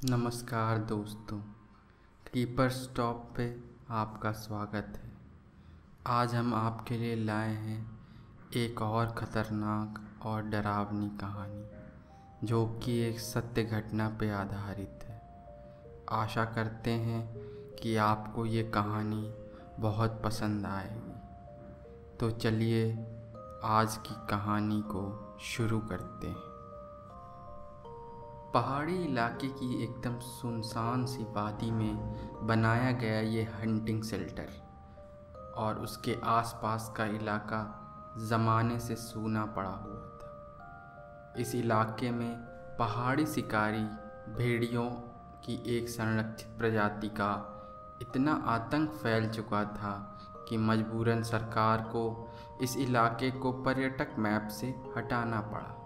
नमस्कार दोस्तों, creeper stop पे आपका स्वागत है। आज हम आपके लिए लाए हैं एक और ख़तरनाक और डरावनी कहानी जो कि एक सत्य घटना पे आधारित है। आशा करते हैं कि आपको ये कहानी बहुत पसंद आएगी। तो चलिए आज की कहानी को शुरू करते हैं। पहाड़ी इलाके की एकदम सुनसान सी वादी में बनाया गया ये हंटिंग शेल्टर और उसके आसपास का इलाका ज़माने से सूना पड़ा हुआ था। इस इलाके में पहाड़ी शिकारी भेड़ियों की एक संरक्षित प्रजाति का इतना आतंक फैल चुका था कि मजबूरन सरकार को इस इलाके को पर्यटक मैप से हटाना पड़ा।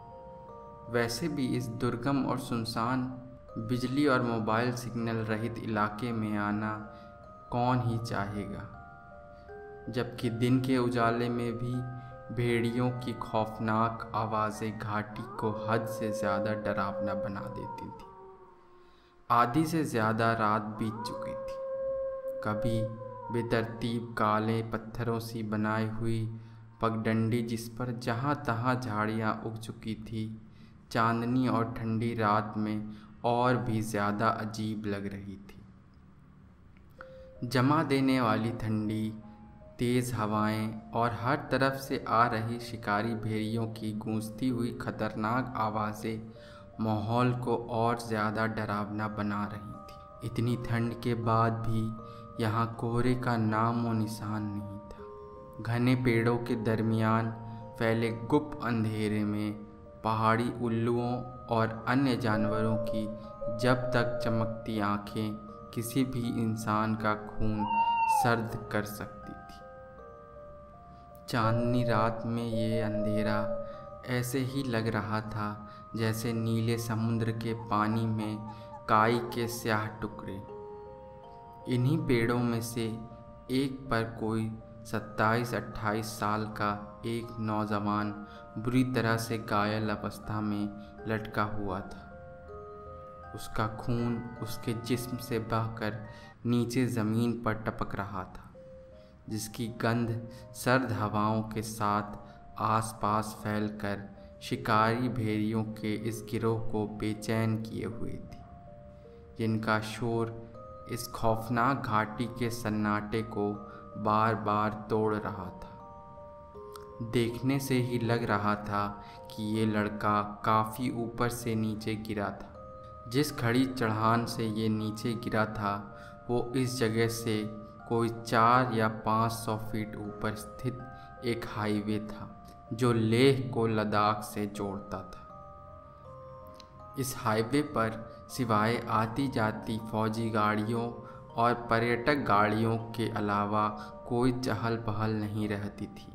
वैसे भी इस दुर्गम और सुनसान बिजली और मोबाइल सिग्नल रहित इलाके में आना कौन ही चाहेगा, जबकि दिन के उजाले में भी भेड़ियों की खौफनाक आवाज़ें घाटी को हद से ज़्यादा डरावना बना देती थी। आधी से ज़्यादा रात बीत चुकी थी। कभी बेतरतीब काले पत्थरों सी बनाई हुई पगडंडी जिस पर जहाँ तहाँ झाड़ियाँ उग चुकी थी, चांदनी और ठंडी रात में और भी ज़्यादा अजीब लग रही थी। जमा देने वाली ठंडी, तेज़ हवाएं और हर तरफ से आ रही शिकारी भेड़ियों की गूंजती हुई खतरनाक आवाज़ें माहौल को और ज़्यादा डरावना बना रही थी। इतनी ठंड के बाद भी यहाँ कोहरे का नाम और निशान नहीं था। घने पेड़ों के दरमियान फैले गुप्त अंधेरे में पहाड़ी उल्लुओं और अन्य जानवरों की जब तक चमकती आंखें किसी भी इंसान का खून सर्द कर सकती थी। चांदनी रात में ये अंधेरा ऐसे ही लग रहा था जैसे नीले समुद्र के पानी में काई के स्याह टुकड़े। इन्हीं पेड़ों में से एक पर कोई 27-28 साल का एक नौजवान बुरी तरह से घायल अवस्था में लटका हुआ था। उसका खून उसके जिस्म से बहकर नीचे ज़मीन पर टपक रहा था, जिसकी गंध सर्द हवाओं के साथ आसपास फैलकर शिकारी भेड़ियों के इस गिरोह को बेचैन किए हुए थी, जिनका शोर इस खौफनाक घाटी के सन्नाटे को बार बार तोड़ रहा था। देखने से ही लग रहा था कि ये लड़का काफ़ी ऊपर से नीचे गिरा था। जिस खड़ी चढ़ान से ये नीचे गिरा था वो इस जगह से कोई 400 या 500 फीट ऊपर स्थित एक हाईवे था जो लेह को लद्दाख से जोड़ता था। इस हाईवे पर सिवाय आती जाती फौजी गाड़ियों और पर्यटक गाड़ियों के अलावा कोई चहल पहल नहीं रहती थी,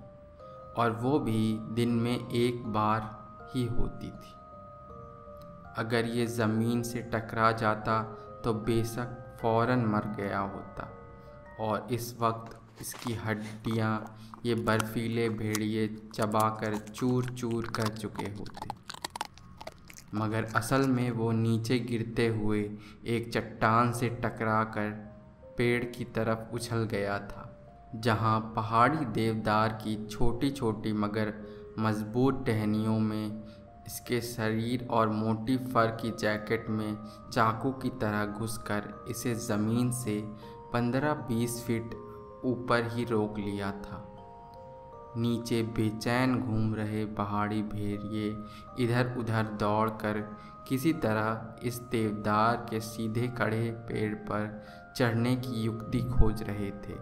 और वो भी दिन में एक बार ही होती थी। अगर ये ज़मीन से टकरा जाता तो बेशक फ़ौरन मर गया होता, और इस वक्त इसकी हड्डियाँ ये बर्फीले भेड़िए चबाकर चूर चूर कर चुके होते। मगर असल में वो नीचे गिरते हुए एक चट्टान से टकराकर पेड़ की तरफ उछल गया था, जहाँ पहाड़ी देवदार की छोटी छोटी मगर मजबूत टहनियों में इसके शरीर और मोटी फर की जैकेट में चाकू की तरह घुसकर इसे ज़मीन से 15-20 फीट ऊपर ही रोक लिया था। नीचे बेचैन घूम रहे पहाड़ी भेड़िए इधर उधर दौड़कर किसी तरह इस देवदार के सीधे खड़े पेड़ पर चढ़ने की युक्ति खोज रहे थे,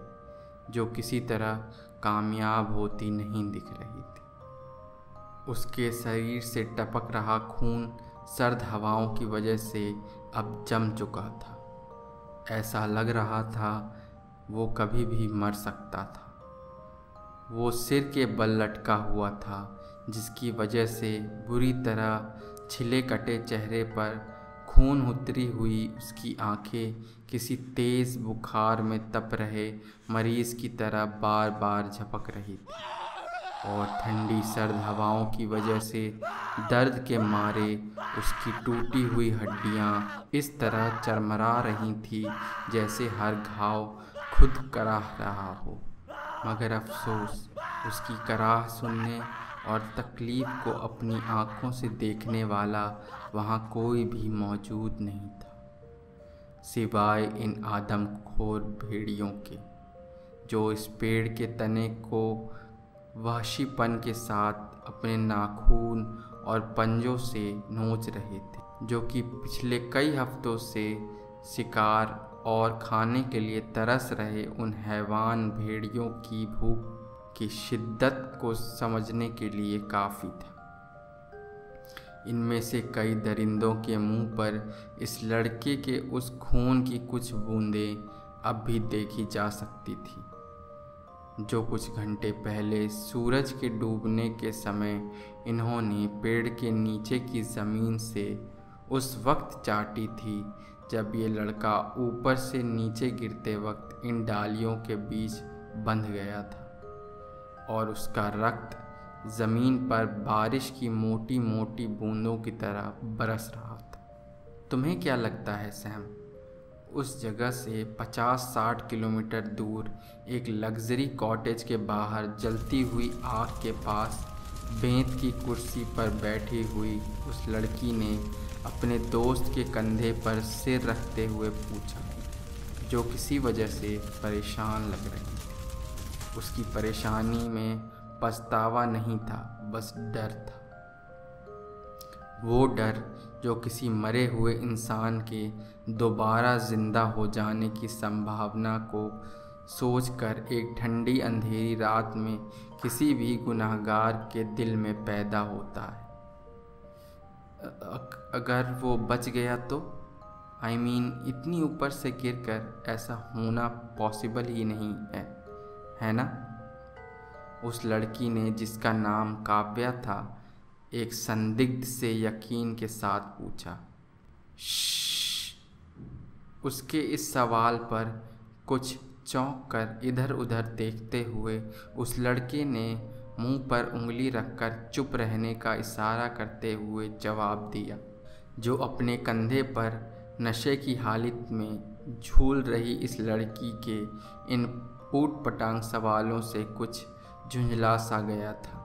जो किसी तरह कामयाब होती नहीं दिख रही थी। उसके शरीर से टपक रहा खून सर्द हवाओं की वजह से अब जम चुका था। ऐसा लग रहा था वो कभी भी मर सकता था। वो सिर के बल लटका हुआ था, जिसकी वजह से बुरी तरह छिले कटे चेहरे पर खून उतरी हुई उसकी आंखें किसी तेज़ बुखार में तप रहे मरीज़ की तरह बार बार झपक रही थी। और ठंडी सर्द हवाओं की वजह से दर्द के मारे उसकी टूटी हुई हड्डियां इस तरह चरमरा रही थी जैसे हर घाव खुद कराह रहा हो। मगर अफसोस, उसकी कराह सुनने और तकलीफ को अपनी आँखों से देखने वाला वहाँ कोई भी मौजूद नहीं था, सिवाय इन आदमखोर भेड़ियों के, जो इस पेड़ के तने को वहशीपन के साथ अपने नाखून और पंजों से नोच रहे थे, जो कि पिछले कई हफ्तों से शिकार और खाने के लिए तरस रहे उन हैवान भेड़ियों की भूख की शिद्दत को समझने के लिए काफ़ी था। इनमें से कई दरिंदों के मुंह पर इस लड़के के उस खून की कुछ बूंदें अब भी देखी जा सकती थी, जो कुछ घंटे पहले सूरज के डूबने के समय इन्होंने पेड़ के नीचे की ज़मीन से उस वक्त चाटी थी जब ये लड़का ऊपर से नीचे गिरते वक्त इन डालियों के बीच बंध गया था और उसका रक्त ज़मीन पर बारिश की मोटी मोटी बूंदों की तरह बरस रहा था। तुम्हें क्या लगता है सैम, उस जगह से 50-60 किलोमीटर दूर एक लग्जरी कॉटेज के बाहर जलती हुई आग के पास बेंत की कुर्सी पर बैठी हुई उस लड़की ने अपने दोस्त के कंधे पर सिर रखते हुए पूछा, जो किसी वजह से परेशान लग रही थी। उसकी परेशानी में पछतावा नहीं था, बस डर था। वो डर जो किसी मरे हुए इंसान के दोबारा जिंदा हो जाने की संभावना को सोचकर एक ठंडी अंधेरी रात में किसी भी गुनाहगार के दिल में पैदा होता है। अगर वो बच गया तो इतनी ऊपर से गिरकर ऐसा होना पॉसिबल ही नहीं है ना? उस लड़की ने, जिसका नाम काव्या था, एक संदिग्ध से यकीन के साथ पूछा। उसके इस सवाल पर कुछ चौंक कर इधर उधर देखते हुए उस लड़के ने मुंह पर उंगली रखकर चुप रहने का इशारा करते हुए जवाब दिया, जो अपने कंधे पर नशे की हालत में झूल रही इस लड़की के इन ऊट पटांग सवालों से कुछ झुंझला सा गया था।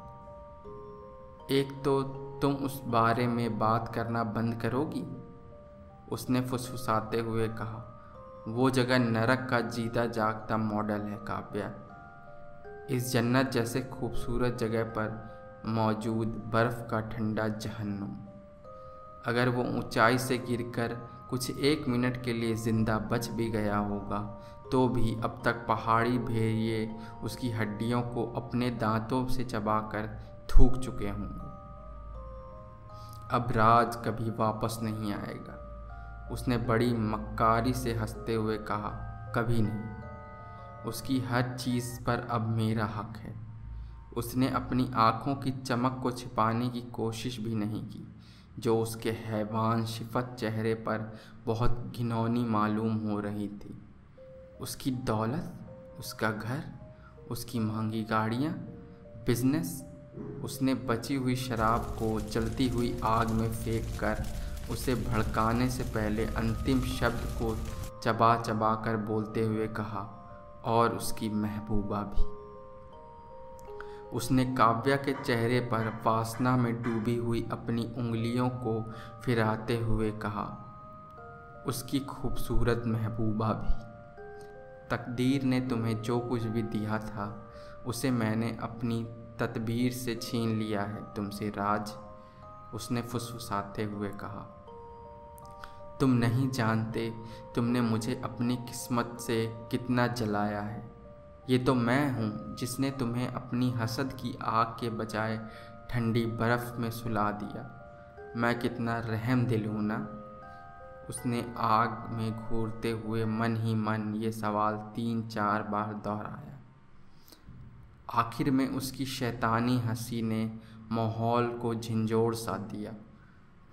एक तो तुम उस बारे में बात करना बंद करोगी? उसने फुसफुसाते हुए कहा। वो जगह नरक का जीता जागता मॉडल है काव्या। इस जन्नत जैसे खूबसूरत जगह पर मौजूद बर्फ़ का ठंडा जहन्नुम। अगर वो ऊंचाई से गिरकर कुछ 1 मिनट के लिए ज़िंदा बच भी गया होगा तो भी अब तक पहाड़ी भेड़िए उसकी हड्डियों को अपने दांतों से चबाकर थूक चुके होंगे। अब राज कभी वापस नहीं आएगा, उसने बड़ी मक्कारी से हंसते हुए कहा। कभी नहीं। उसकी हर चीज़ पर अब मेरा हक है। उसने अपनी आँखों की चमक को छिपाने की कोशिश भी नहीं की, जो उसके हैवान शिफत चेहरे पर बहुत घिनौनी मालूम हो रही थी। उसकी दौलत, उसका घर, उसकी महंगी गाड़ियाँ, बिजनेस। उसने बची हुई शराब को जलती हुई आग में फेंक कर उसे भड़काने से पहले अंतिम शब्द को चबा चबा कर बोलते हुए कहा, और उसकी महबूबा भी। उसने काव्या के चेहरे पर वासना में डूबी हुई अपनी उंगलियों को फिराते हुए कहा, उसकी खूबसूरत महबूबा भी। तकदीर ने तुम्हें जो कुछ भी दिया था उसे मैंने अपनी तदबीर से छीन लिया है तुमसे राज, उसने फुसफुसाते हुए कहा। तुम नहीं जानते तुमने मुझे अपनी किस्मत से कितना जलाया है। ये तो मैं हूँ जिसने तुम्हें अपनी हसद की आग के बजाय ठंडी बर्फ़ में सुला दिया। मैं कितना रहम दिल हूँ ना। उसने आग में घूरते हुए मन ही मन ये सवाल 3-4 बार दोहराया। आखिर में उसकी शैतानी हंसी ने माहौल को झिंझोड़ सा दिया।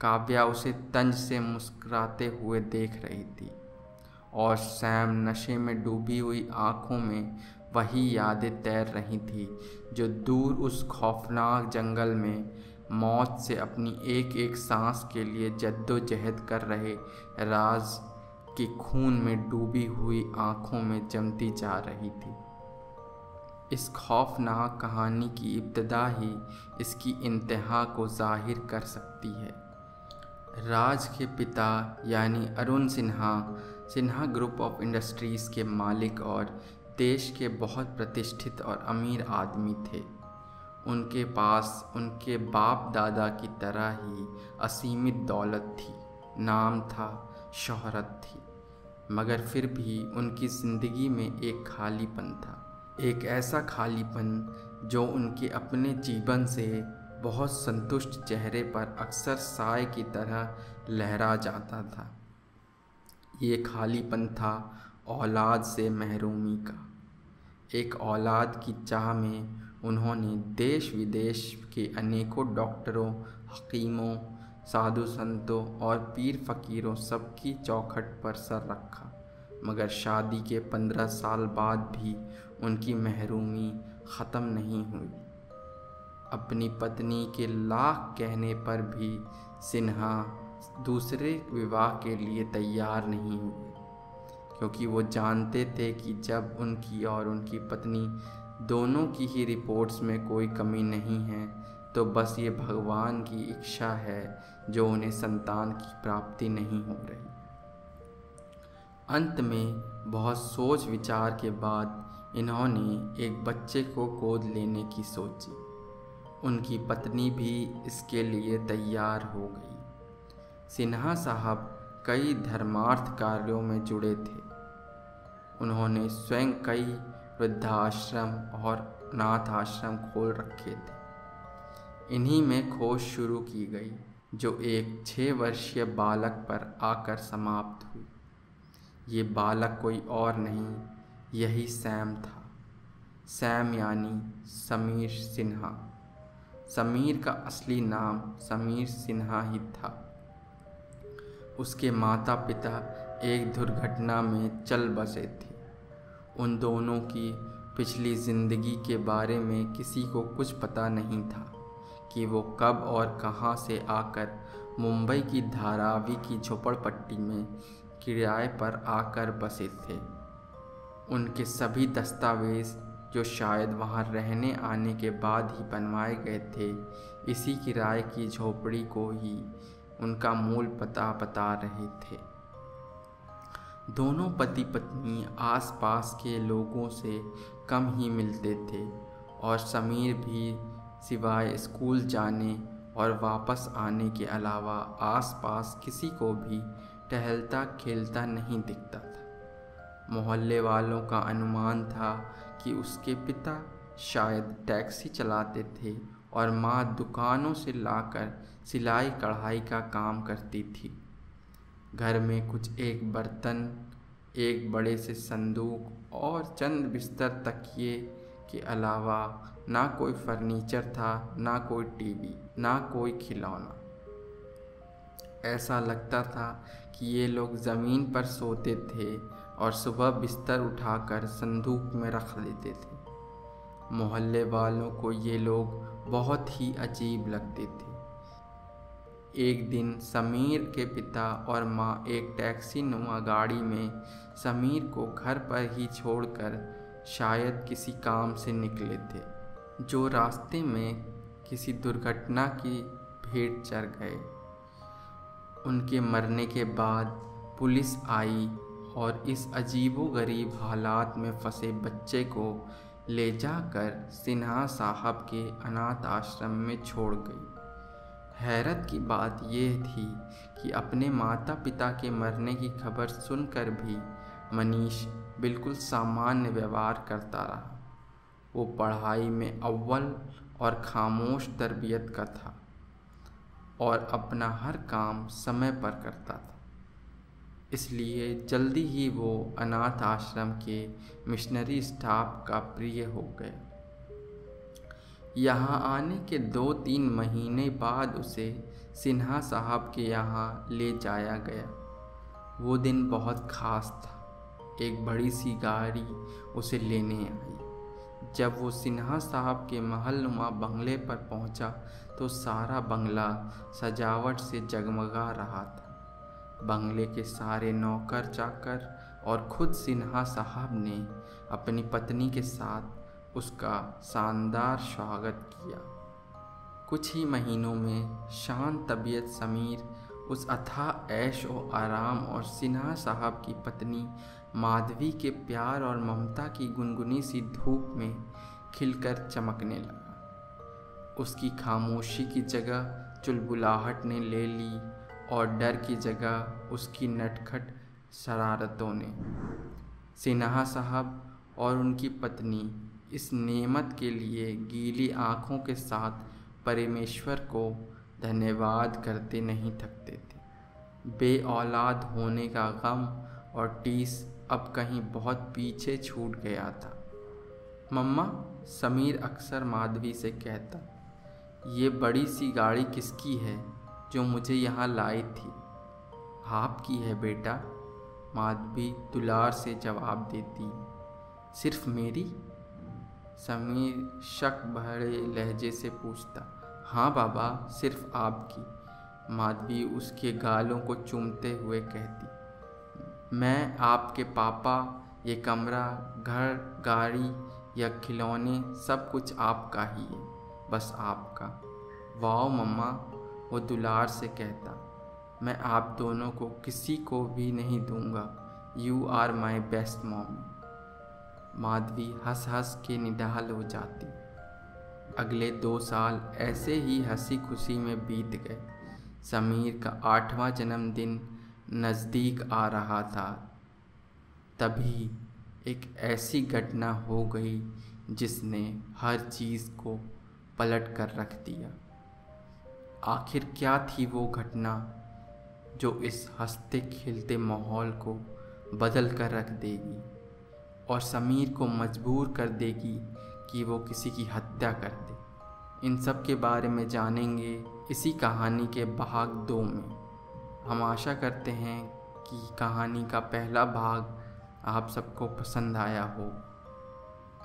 काव्या उसे तंज से मुस्कुराते हुए देख रही थी और सैम नशे में डूबी हुई आँखों में वही यादें तैर रही थी जो दूर उस खौफनाक जंगल में मौत से अपनी एक एक सांस के लिए जद्दोजहद कर रहे राज की खून में डूबी हुई आंखों में जमती जा रही थी। इस खौफनाक कहानी की इब्तिदा ही इसकी इंतहा को जाहिर कर सकती है। राज के पिता यानी Arun Sinha group of industries के मालिक और देश के बहुत प्रतिष्ठित और अमीर आदमी थे। उनके पास उनके बाप दादा की तरह ही असीमित दौलत थी, नाम था, शोहरत थी, मगर फिर भी उनकी ज़िंदगी में एक खालीपन था। एक ऐसा खालीपन जो उनके अपने जीवन से बहुत संतुष्ट चेहरे पर अक्सर साए की तरह लहरा जाता था। ये खालीपन था औलाद से महरूमी का। एक औलाद की चाह में उन्होंने देश विदेश के अनेकों डॉक्टरों, हकीमों, साधु संतों और पीर फकीरों सबकी चौखट पर सर रखा, मगर शादी के 15 साल बाद भी उनकी महरूमी ख़त्म नहीं हुई। अपनी पत्नी के लाख कहने पर भी सिन्हा दूसरे विवाह के लिए तैयार नहीं हुए, क्योंकि वो जानते थे कि जब उनकी और उनकी पत्नी दोनों की ही रिपोर्ट्स में कोई कमी नहीं है तो बस ये भगवान की इच्छा है जो उन्हें संतान की प्राप्ति नहीं हो रही। अंत में बहुत सोच विचार के बाद इन्होंने एक बच्चे को गोद लेने की सोची। उनकी पत्नी भी इसके लिए तैयार हो गई। सिन्हा साहब कई धर्मार्थ कार्यों में जुड़े थे। उन्होंने स्वयं कई वृद्धाश्रम और अनाथ आश्रम खोल रखे थे। इन्हीं में खोज शुरू की गई जो एक 6 वर्षीय बालक पर आकर समाप्त हुई। ये बालक कोई और नहीं, यही सैम था। सैम यानी समीर सिन्हा। समीर का असली नाम समीर सिन्हा ही था। उसके माता पिता एक दुर्घटना में चल बसे थे। उन दोनों की पिछली ज़िंदगी के बारे में किसी को कुछ पता नहीं था कि वो कब और कहां से आकर मुंबई की धारावी की झोपड़पट्टी में किराए पर आकर बसे थे। उनके सभी दस्तावेज़ जो शायद वहां रहने आने के बाद ही बनवाए गए थे, इसी किराए की झोपड़ी को ही उनका मूल पता बता रहे थे। दोनों पति पत्नी आसपास के लोगों से कम ही मिलते थे और समीर भी सिवाय स्कूल जाने और वापस आने के अलावा आसपास किसी को भी टहलता खेलता नहीं दिखता था। मोहल्ले वालों का अनुमान था कि उसके पिता शायद टैक्सी चलाते थे और माँ दुकानों से लाकर सिलाई कढ़ाई का काम करती थी। घर में कुछ एक बर्तन, एक बड़े से संदूक और चंद बिस्तर तकिए के अलावा ना कोई फर्नीचर था, ना कोई टीवी, ना कोई खिलौना। ऐसा लगता था कि ये लोग ज़मीन पर सोते थे और सुबह बिस्तर उठाकर संदूक में रख लेते थे। मोहल्ले वालों को ये लोग बहुत ही अजीब लगते थे। एक दिन समीर के पिता और माँ एक टैक्सी नुमा गाड़ी में समीर को घर पर ही छोड़कर शायद किसी काम से निकले थे, जो रास्ते में किसी दुर्घटना की भेंट चढ़ गए। उनके मरने के बाद पुलिस आई और इस अजीबोगरीब हालात में फंसे बच्चे को ले जाकर सिन्हा साहब के अनाथ आश्रम में छोड़ गई। हैरत की बात यह थी कि अपने माता पिता के मरने की खबर सुनकर भी मनीष बिल्कुल सामान्य व्यवहार करता रहा। वो पढ़ाई में अव्वल और खामोश तरबियत का था और अपना हर काम समय पर करता था। इसलिए जल्दी ही वो अनाथ आश्रम के मिशनरी स्टाफ का प्रिय हो गया। यहाँ आने के 2-3 महीने बाद उसे सिन्हा साहब के यहाँ ले जाया गया। वो दिन बहुत ख़ास था। एक बड़ी सी गाड़ी उसे लेने आई। जब वो सिन्हा साहब के महलनुमा बंगले पर पहुंचा तो सारा बंगला सजावट से जगमगा रहा था। बंगले के सारे नौकर चाकर और खुद सिन्हा साहब ने अपनी पत्नी के साथ उसका शानदार स्वागत किया। कुछ ही महीनों में शांत तबीयत समीर उस अथाह ऐश और आराम और सिन्हा साहब की पत्नी माधवी के प्यार और ममता की गुनगुनी सी धूप में खिलकर चमकने लगा। उसकी खामोशी की जगह चुलबुलाहट ने ले ली और डर की जगह उसकी नटखट शरारतों ने। सिन्हा साहब और उनकी पत्नी इस नेमत के लिए गीली आँखों के साथ परमेश्वर को धन्यवाद करते नहीं थकते थे। बे औलाद होने का गम और टीस अब कहीं बहुत पीछे छूट गया था। मम्मा, समीर अक्सर माधवी से कहता, ये बड़ी सी गाड़ी किसकी है जो मुझे यहाँ लाई थी? आपकी है बेटा, माधवी दुलार से जवाब देती। सिर्फ मेरी? समीर शक भरे लहजे से पूछता। हाँ बाबा, सिर्फ आपकी, माधवी उसके गालों को चूमते हुए कहती। मैं आपके पापा, ये कमरा, घर, गाड़ी या खिलौने सब कुछ आपका ही है, बस आपका। वाह मम्मा, वो दुलार से कहता, मैं आप दोनों को किसी को भी नहीं दूंगा। You are my best mommy. Madhavi हंस हंस के निढाल हो जाती। अगले 2 साल ऐसे ही हंसी खुशी में बीत गए। समीर का 8वां जन्मदिन नज़दीक आ रहा था। तभी एक ऐसी घटना हो गई जिसने हर चीज़ को पलट कर रख दिया। आखिर क्या थी वो घटना जो इस हंसते खिलते माहौल को बदल कर रख देगी और समीर को मजबूर कर देगी कि वो किसी की हत्या कर दे? इन सब के बारे में जानेंगे इसी कहानी के भाग 2 में। हम आशा करते हैं कि कहानी का पहला भाग आप सबको पसंद आया हो।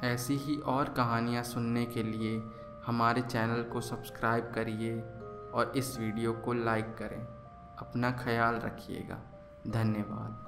ऐसी ही और कहानियाँ सुनने के लिए हमारे चैनल को सब्सक्राइब करिए और इस वीडियो को लाइक करें। अपना ख्याल रखिएगा। धन्यवाद।